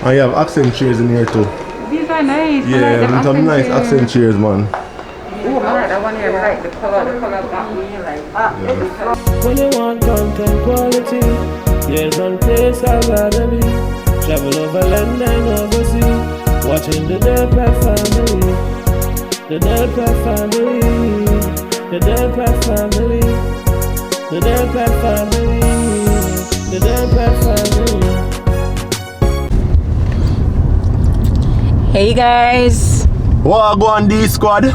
And you have accent chairs in here too. These are nice. Yeah, some nice accent chairs, man. Oh, alright, I want to like the color got me like that. When you want content quality, there's one place I gotta be. Travel over land and overseas, watching the Delphi family. The Delphi family. The Delphi family. The Delphi family. The Delphi family. Hey guys. What go on D squad?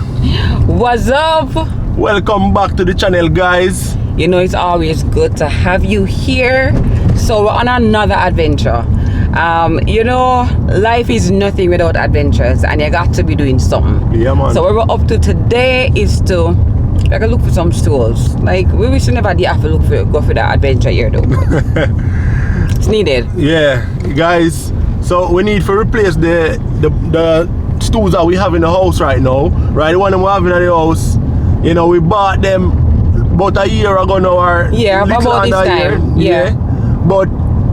What's up? Welcome back to the channel, guys. You know it's always good to have you here. So we're on another adventure. You know, life is nothing without adventures, and you got to be doing something. Yeah, man. So what we're up to today is to look for some stools. Like we wish we never did have to go for that adventure here though. It's needed. Yeah, guys. So we need to replace the stools that we have in the house right now. Right, the one that we have in the house. You know, we bought them about a year ago now, or about this time. Yeah. But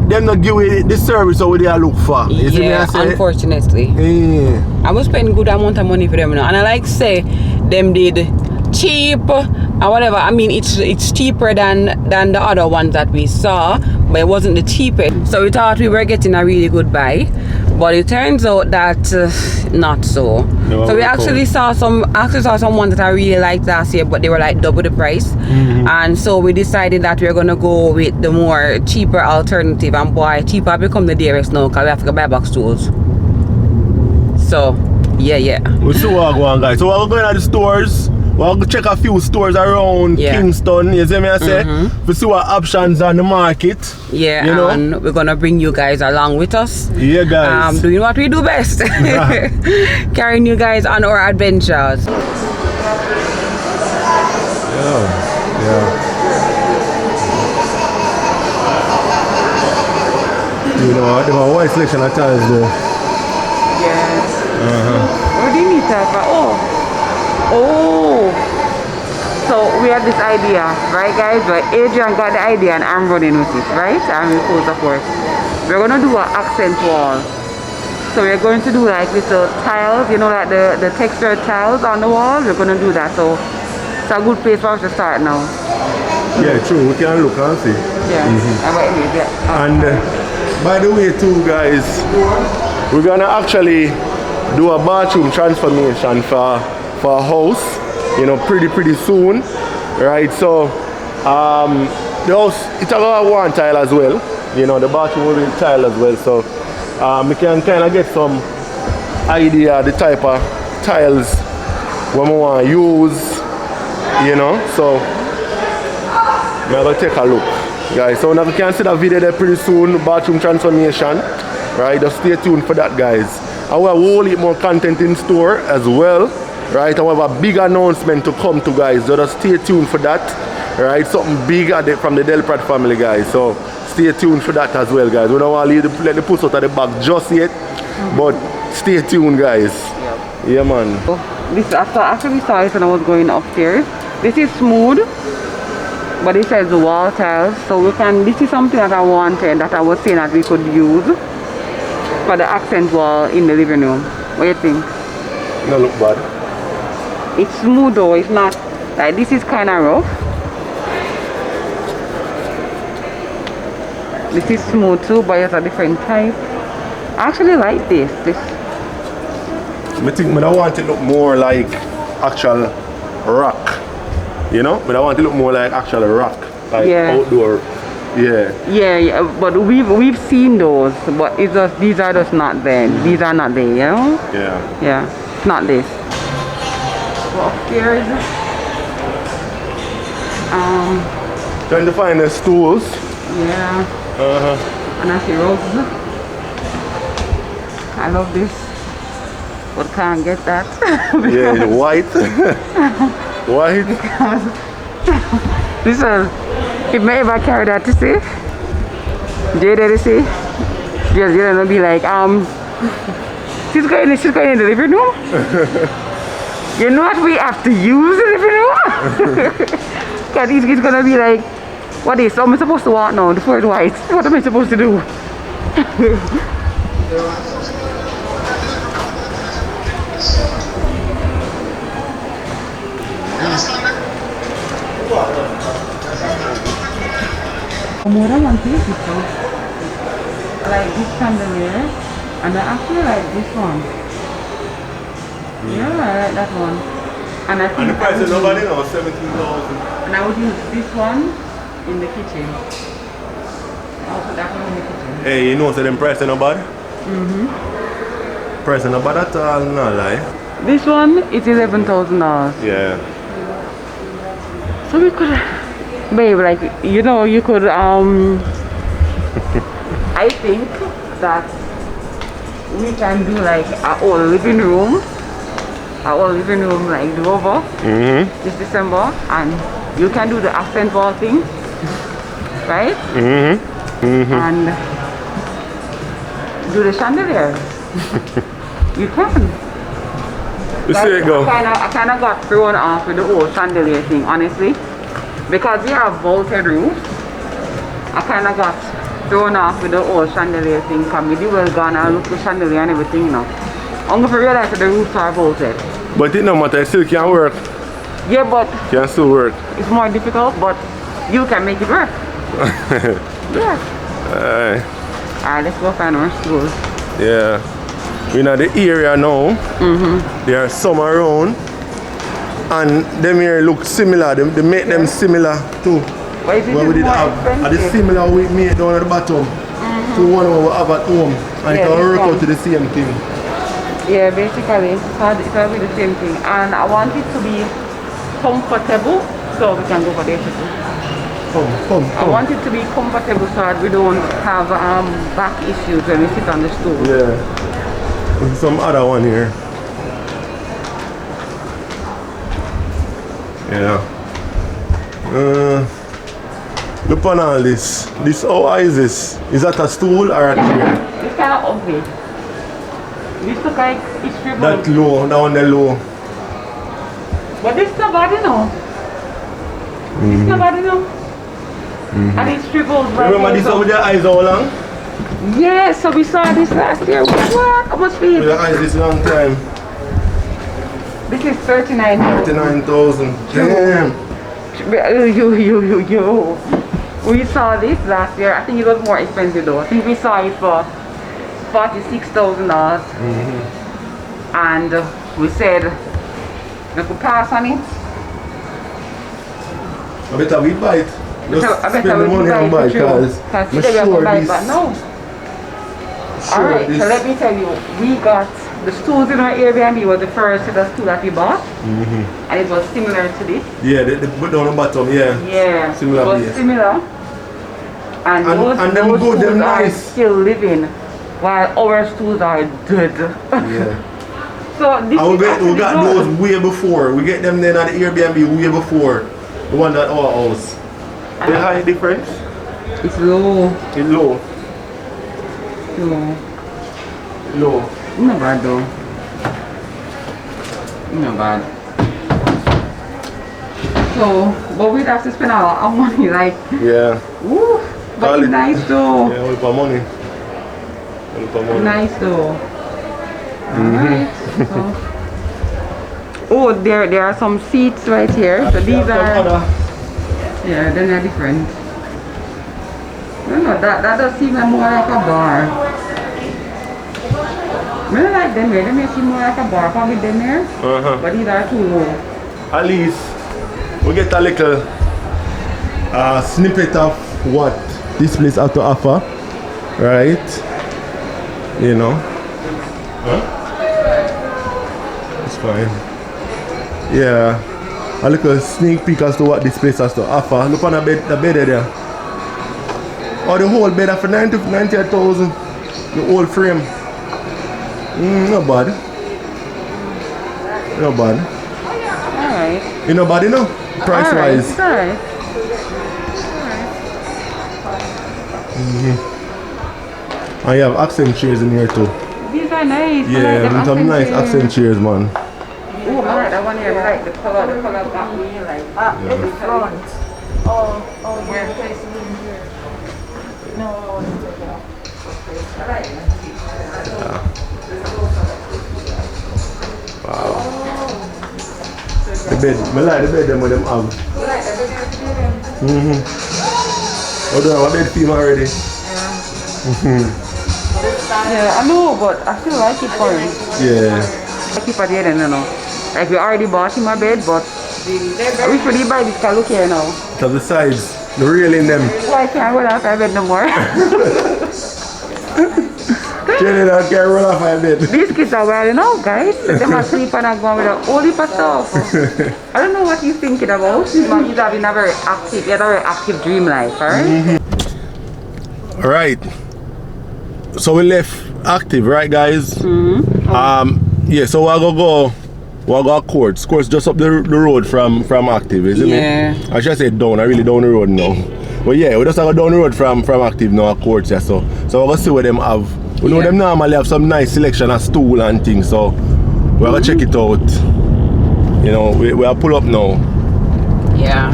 them not give it the service so we look for. You see me I say? Unfortunately. Yeah. I was spending good amount of money for them now. And I like say them did cheap or whatever. I mean it's cheaper than the other ones that we saw, but it wasn't the cheapest. So we thought we were getting a really good buy, but it turns out that not so. No, so we actually saw some ones that I really liked last year, but they were like double the price. And so we decided that we're gonna go with the more cheaper alternative, and boy, cheaper become the dearest now because we have to go buy back stools. So yeah. We see what go on, guys. So we're going to the stores. We'll go check a few stores around Kingston, you see me I say? To see what options on the market. Yeah, you know? And we're gonna bring you guys along with us. Yeah, guys. Doing what we do best. Carrying you guys on our adventures. Yeah. You know what? They have a wide selection of tiles there. Yes. What do you need that? Oh, so we have this idea, right guys? But Adrian got the idea and I'm running with it, right? I'm with full support. We're gonna do an accent wall. So we're going to do like little tiles, you know, like the textured tiles on the wall. We're gonna do that. So it's a good place for us to start now. Yeah, true. We can look and see. Yeah. And by the way, too, guys, we're gonna actually do a bathroom transformation for a house, you know, pretty soon, right? So the house, it's got one tile as well, you know, the bathroom will be tile as well, so we can kind of get some idea the type of tiles we want to use, you know. So I'm gonna take a look, guys. So now we can see that video there pretty soon, bathroom transformation, right? Just stay tuned for that, guys. And we have a whole heap more content in store as well. Right, and we have a big announcement to come to, guys. So just stay tuned for that. Right, something big from the Delphi family, guys. So stay tuned for that as well, guys. We don't want to let the push out of the bag just yet, but stay tuned, guys. Yeah, man. This after we saw it when I was going upstairs. This is smooth, but it says wall tiles. So we can. This is something that I wanted, that I was saying that we could use for the accent wall in the living room. What do you think? No, look bad. It's smooth though, it's not like this is kind of rough. This is smooth too, but it's a different type. I actually like this. I think I want it to look more like actual rock. You know? But I want it to look more like actual rock. Like outdoor. Yeah, but we've seen those, but it's just these are just not there. These are not there, you know? Yeah. It's not this. Upstairs. Trying to find the stools. Yeah. And I see roses. I love this, but can't get that. Yeah, white. White. This is. If I ever carry that to see, Jada to see, just gonna be like, she's going in the living room. You know what we have to use the living room? Because he's gonna be like, what is? So am I supposed to walk now? The floor is white. What am I supposed to do? More than one piece, so like this chandelier, and I actually like this one. Yeah, I like that one. And I think And the price is nobody now, 17,000. And I would use this one in the kitchen. I'll put that one in the kitchen. Hey, you know, so them price is nobody? Price is nobody at all, no lie. This one, it's $11,000. Yeah. So we could, babe, like, you know, you could, I think that we can do like a whole living room like do over this December, and you can do the accent wall thing, right? And do the chandelier. You can. You see it go. I kind of got thrown off with the whole chandelier thing, honestly, because we have vaulted roofs. I kind of got thrown off with the whole chandelier thing. Come, we well gone and look at the chandelier and everything, you know. I'm going to realize that the roofs are vaulted. But it no matter, it still can work. Yeah, but Can still work. it's more difficult, but you can make it work. Yeah. Alright, let's go find our stools. Yeah. We're in the area now. There are some around. And them here look similar. They make them similar too. But if it What we is did more have are the expensive, similar we made down at the bottom. So one we have at home. And Yeah, it can this work one. out to the same thing. yeah, basically, it'll be the same thing. And I want it to be comfortable, so we can go for this. Come. I want it to be comfortable so that we don't have back issues when we sit on the stool. Yeah. There's some other one here. Yeah. Look on all this. This, how high is this? Is that a stool or a chair? It's kind of ugly. This look like it's That dribbled. low, down the low. But this not bad, you know. It's not bad, you know. And it's dribbled right Remember here, this so- one with your eyes all long? Yeah, so we saw this last year. What? How much With fees? your eyes this long time. This is 39. 39,000. Damn. You. We saw this last year. I think it was more expensive though. I think we saw it for $46,000. And we said we could pass on it. I better we buy it. Just I spend better the we money and buy it, because I'm today we are sure going to buy it, this. but no. Sure Alright, this. so let me tell you, we got the stools in our Airbnb was the first set of stools that we bought, and it was similar to this. Yeah, they put down the bottom, yeah. Yeah, Similar it was base. similar. And And them those good, stools them are nice. still living, while our stools are dead. Yeah. So this And is we actually got good. those way before. We get them then at the Airbnb way before. The one at our house. The high difference It's low. is low. Low. Low. Not bad though. Not bad. So, but we'd have to spend a lot of money, like, Yeah. woo, but Call it's it. nice though. Yeah, with our money. With our money. Nice though. Alright. So. Oh, there are some seats right here. So these are, yeah, then they're different. No, that does seem more like a bar. I don't like them here. They may seem more like a bar. Probably them here. But these are too low. At least we get a little snippet of what this place has to offer, right? You know. Huh? It's fine. Yeah, a little sneak peek as to what this place has to offer. Look on the bed there. Oh, the whole bed for 98,000. The whole frame. Not bad. Not bad. Alright. You know bad, you know? Price wise. Alright. And you have accent chairs in here too. These are nice. I Yeah, like them some nice chairs. accent chairs, man. Oh, I like that one here. I like the color back me like. In the front. Oh, yeah. Place in here. No, I want to take it off. I like it. bed. I like the bed them with them have. Oh, do I have a bed for him already? Yeah, I know, but I still like it for him. Yeah. I keep at the end, you know. Like we already bought him a bed, but I wish we did buy this car. Look here now. To the sides, the railing them. Why can't I go down for a bed no more? Jenny, I can't roll off my bed. These kids are wild, you know, guys. Them are sleep and are going with a whole heap of stuff. I don't know what he's thinking about. He's having a very active, he has a very active dream life, alright? Alright. So we left active, right guys? Yeah, so we're gonna go Courts. Courts just up the road from active, isn't it? I should say down, I really down the road now. But yeah, we just go down the road from active now at Courts, yeah. So we're gonna see what them have. We know them normally have some nice selection of stool and things, so we're gonna check it out. You know, we are pull up now. Yeah.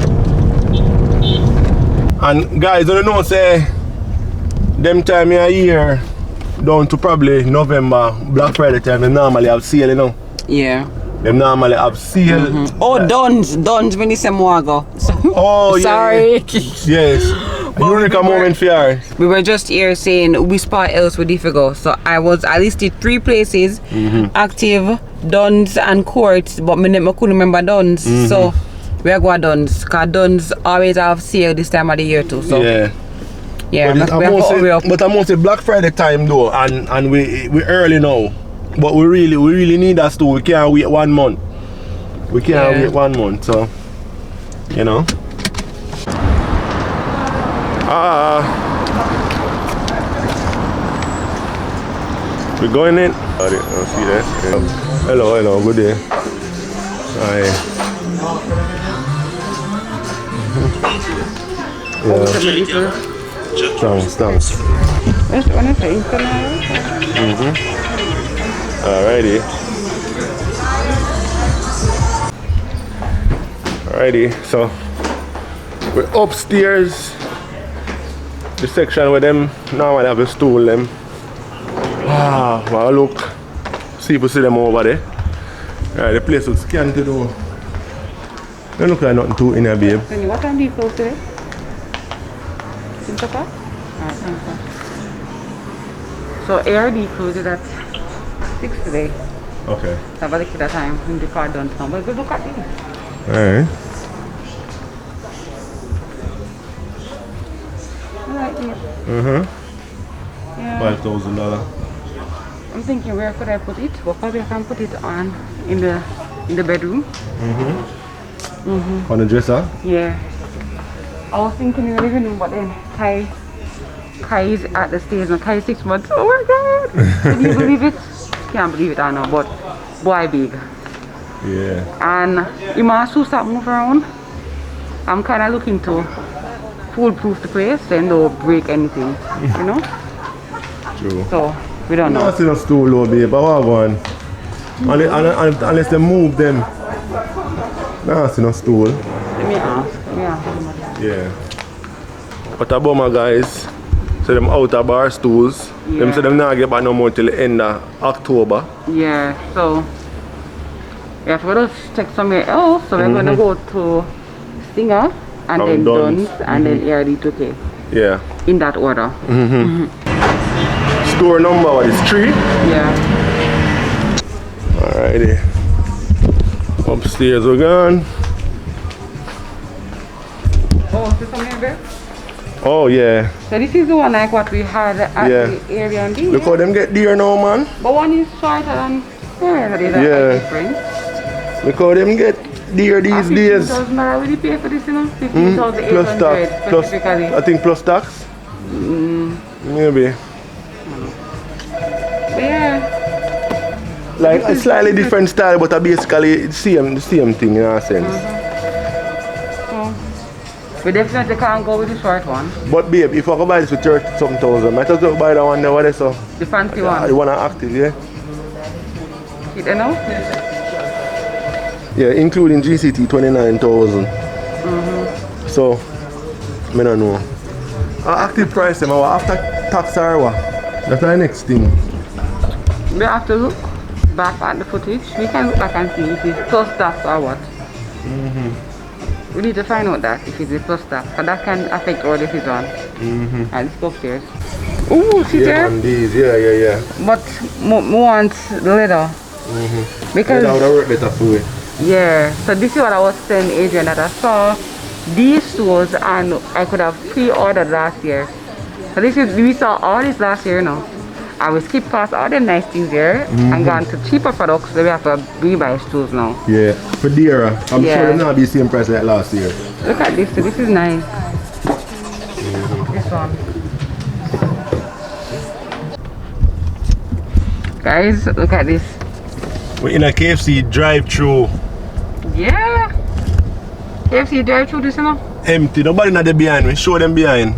And guys, don't know say them time of year down to probably November, Black Friday time, they normally have sale, you know. Yeah. They normally have sale. Oh, Duns when you say Moago. Oh, sorry. Yes. Eureka moment for her. We were just here saying which part else would if we go. So I listed 3 places, active, Duns and Courts, but I couldn't remember Duns. So we are going Duns, because Duns always have sale this time of the year too. So yeah, but I'm mostly Black Friday time though, and we early now. But we really need that stool. We can't wait 1 month. We can't wait 1 month, so you know. We're going in. I don't see that. Hello, good day. Hi. Thanks. Alrighty. So we're upstairs. The section where them normally have a stool them. Well look. See if you see them over there. Alright, the place looks scanty though. Don't look like nothing too in here, babe. What time do you close today? 6 o'clock? So ARD closes at 6 today. Okay. So I've look at that time in the car done now. But good look at this. Alright. Alright, dear. Yeah. $5,000. I'm thinking where could I put it? Well, probably I can put it on in the bedroom. On the dresser? Yeah. I was thinking in the living room, but then Kai is at the stage now. Kai is 6 months. Oh my God! Can you believe it? Can't believe it, I know, but boy big. Yeah. And you must start move around. I'm kind of looking to foolproof the place and don't break anything, you know? True. So we don't know. I see no stool though, babe, but what going? Unless they move them. I see no stool. Let me ask. Yeah. But about my guys, so them outer bar stools, them say them not get back no more till the end of October. Yeah, so we have to go check somewhere else. So we're gonna go to Stinger and then Duns and then ARD2K. Yeah. In that order. Store number what is 3? Yeah. Alrighty. Upstairs we're gone. Oh, so somewhere there? Oh yeah. So this is the one like what we had at the Airbnb. Look how them get deer now, man. But one is shorter than different. Look how them get deer these days. $15,000 I really pay for this, you know? 15,800 plus tax. specifically. I think plus tax. Maybe. But yeah. Like a slightly different style, but basically the same thing in a sense. We definitely can't go with the short one. But babe, if I could buy this for 30-something thousand, might as well buy that one there, what is so? The fancy one? The one active, yeah? You know? Yeah, including GCT 29,000. So, I don't know. Active price them, after tax or what? That's the next thing. We have to look back at the footage. We can look back and see if it's plus tax or what. We need to find out that if it's a plus tax, and that can affect our decision. And this upstairs. Ooh, see there? On these, yeah. But want the leather. Because that would have worked better for it. yeah, so this is what I was telling Adrian, that I saw these stores and I could have pre-ordered last year. So we saw all this last year now. And we skipped past all the nice things there and gone to cheaper products, so we have to rebuy stores now. Yeah, for dearer. I'm sure they'll not be the same price like last year. Look at this, so this is nice. This one. Guys, look at this. We're in a KFC drive-thru. Yeah. KFC drive-thru this, you know? Empty, nobody not there behind me. Show them behind.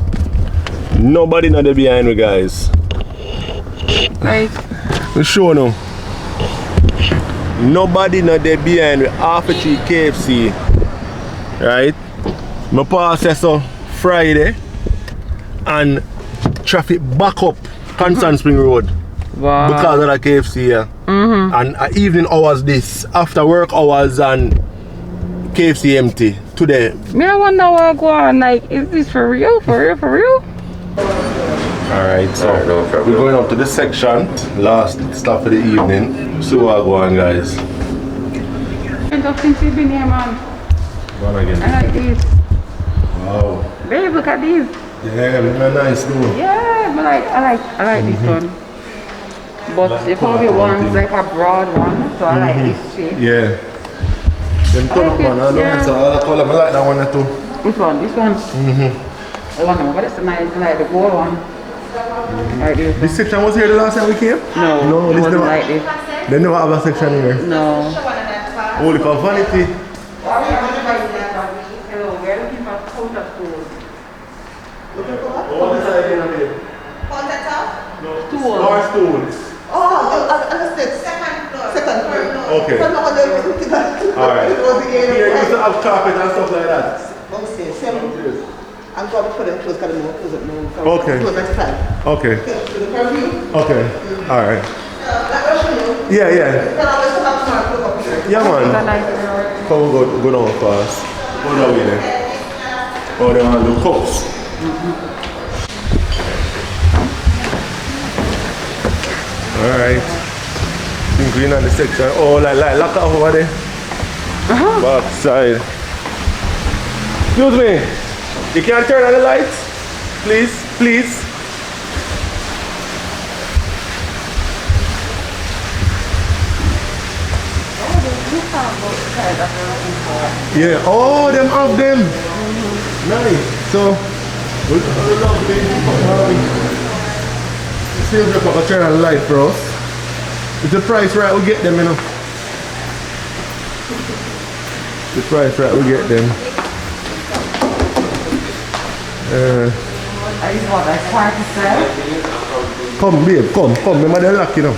Nobody not there behind me, guys. Like, We show now. Nobody not there behind me. Half a tree KFC. Right? My pass says so Friday and traffic back up Kingston Spring Road. wow. Because of the KFC here. And evening hours this, after work hours and KFC empty today. Me, I wonder what go on. Like, is this for real? For real? For real? Alright, so we're going up to this section, last stop for the evening. So what go on, guys? Since you've been here, man. Go on again. I like these. Wow. Babe, look at these. Yeah, they're nice too. Yeah, but like, I like this one. But the probably one's like a broad one, so I like this shape. Yeah. Them turn up one, I know it's all color. I like that one too. This one. The one over there, nice, like the gold one. Like this. This section was here the last time we came? No, No, it this wasn't never. like this. They never have a section here. No. Holy for vanity. Hello, we're looking for counter stools. What is that again? Stools. Bar stools. Understood. Second floor. Okay. Alright. Here you used to have carpet and stuff like that. I'm going to put them close, because I'm close up now. Okay. Close next time. Okay. To the purview. Okay. Alright. Yeah. Yeah, man. Come on, go down fast. Go down with them. Oh, they want the cups. Alright. Think we're in the section. Oh, like lock off over there. Back side. Excuse me. You can turn on the lights? Please. Yeah, oh, them have them. Nice. So, we'll love see if they can turn on the light for us. If the price right, we'll get them, you know. The price right, we'll get them. Are you what, like hard to sell? Come, babe, come. Remember they're lucky, you know.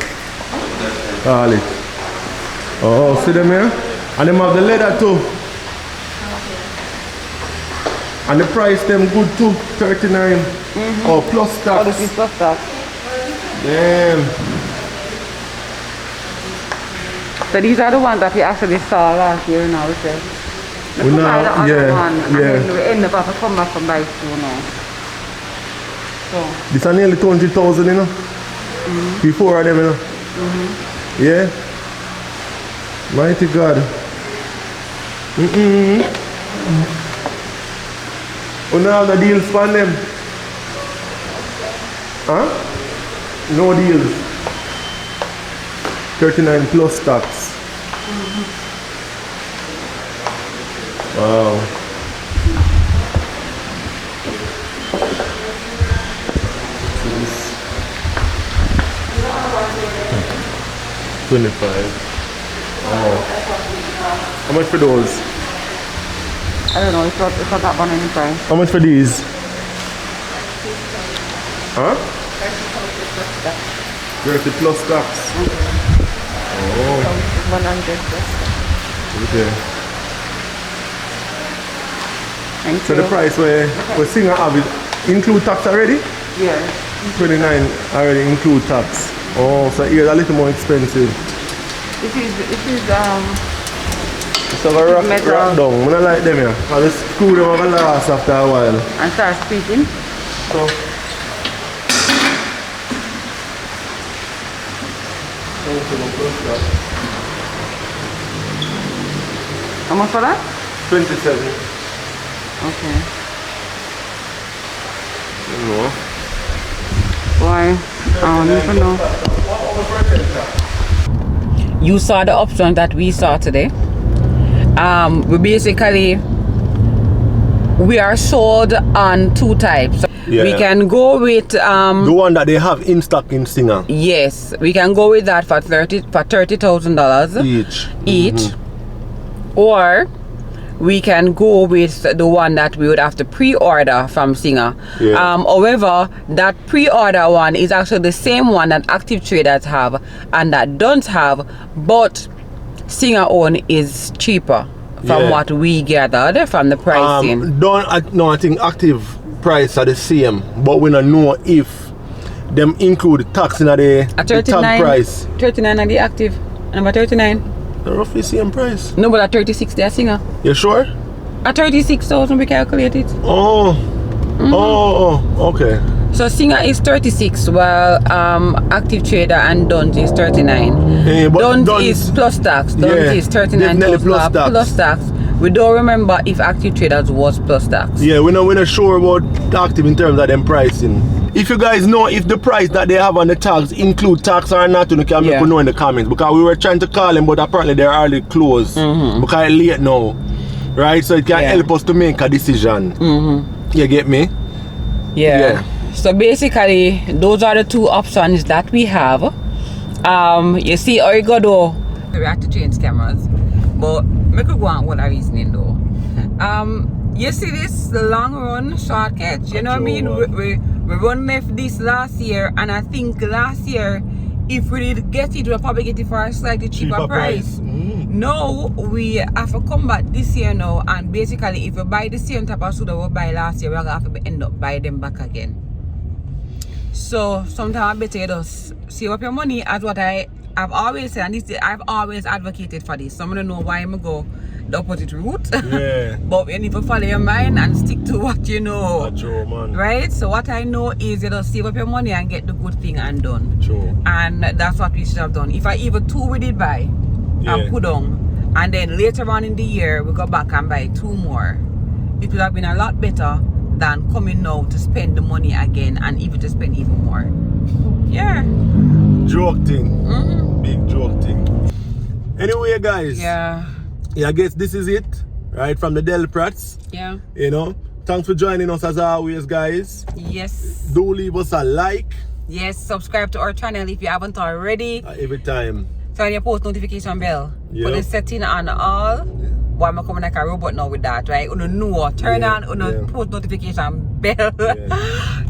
Call it. Oh, see them here? And them have the leather too. And the price them good too, 39. Oh, plus tax. Oh, this is plus tax. Damn. So these are the ones that we actually saw last year now, we say. We now, the other yeah, one, and yeah. then we end up having to come back from buy two now. So, This are nearly 20,000, you know. Before of them, you know. Yeah. Mighty God. You know have the deals on them? Huh? No deals. 39 plus tax. Wow. So this 25. Oh. How much for those? I don't know, it's not that one any price. How much for these? Huh? 30 plus tax. Oh. 100 plus. Okay. Thank So you. the price where Singer have it include tax already? Yeah. 29 already include tax. Oh, so here a little more expensive. This is So I rock Metal. down. I don't like them here. I just screw them over last after a while. And start speaking. So How much for that? 27. Okay. No. Boy, I don't even know. You saw the option that we saw today. We are sold on two types. Yeah. We can go with The one that they have in stock in Singer. yes, we can go with that for $30,000 Each. or we can go with the one that we would have to pre-order from Singer. Yeah. However, that pre-order one is actually the same one that active traders have and that don't have, but Singer own is cheaper from Yeah. what we gathered from the pricing. I think active price are the same, but we don't know if them include tax in the At tag 39, price. 39 on the active, number 39. They're roughly same price. No, but at 36 they're Singer. You sure? At 36,000 we calculate it. Oh. Oh, okay. So Singer is 36 while active trader and Duns is 39. But Duns Duns- is plus tax. Duns Yeah, is definitely 39,000 plus tax. We don't remember if active traders was plus tax. Yeah, we're not sure about active in terms of them pricing. If you guys know if the price that they have on the tags include tax or not, you can make us know in the comments, because we were trying to call them, but apparently they're already closed because it's late now, right? So it can help us to make a decision. You get me? Yeah. So basically, those are the two options that we have. You see, Origodo. We have to change cameras, but we could go on with our reasoning though. You see this long run shortcut, you know what I mean? We run left this last year, and I think last year, if we did get it, we'll probably get it for a slightly cheaper price. No, we have to come back this year now, and basically, if we buy the same type of soda we buy last year, we're gonna have to end up buy them back again. So sometimes I better you just save up your money, as what I've always said, and I've always advocated for this. So I'm gonna know why I'm gonna go the opposite route. Yeah. But you need to follow your mind and stick to what you know. True, man. Right? So what I know is you just save up your money and get the good thing and done. True. And that's what we should have done. If I even two we did buy and put on, and then later on in the year we go back and buy two more, it would have been a lot better than coming now to spend the money again and even to spend even more. Yeah. Joke thing. Big joke thing. Anyway, guys. Yeah. I guess this is it, right? From the Del Prats. Yeah. You know, thanks for joining us as always, guys. Yes. Do leave us a like. Yes. Subscribe to our channel if you haven't already. Every time. Turn your post notification bell. Yeah. Put the setting on all. Why am I coming like a robot now with that, right? Turn on post notification bell.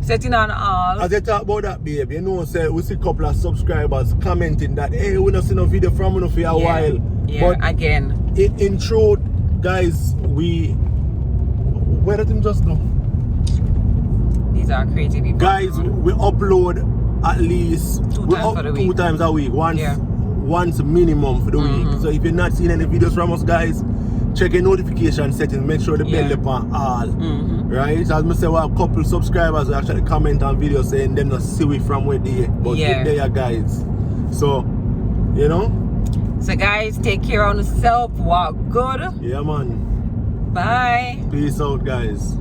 Setting on all. As you talk about that, babe, you know, say we see a couple of subscribers commenting that, hey, we don't see no video from you for a while. Yeah, but again. In truth, guys, where did him just do? These are crazy people. Guys, we upload at least two times a week. Once minimum for the week. So if you're not seeing any videos from us, guys, check your notification settings. Make sure the bell up on all. Right? So as I say, we have a couple subscribers who actually comment on videos saying them not see we from where they are. But there, guys. So, you know. So guys, take care of yourself. Walk good. Yeah, man. Bye. Peace out, guys.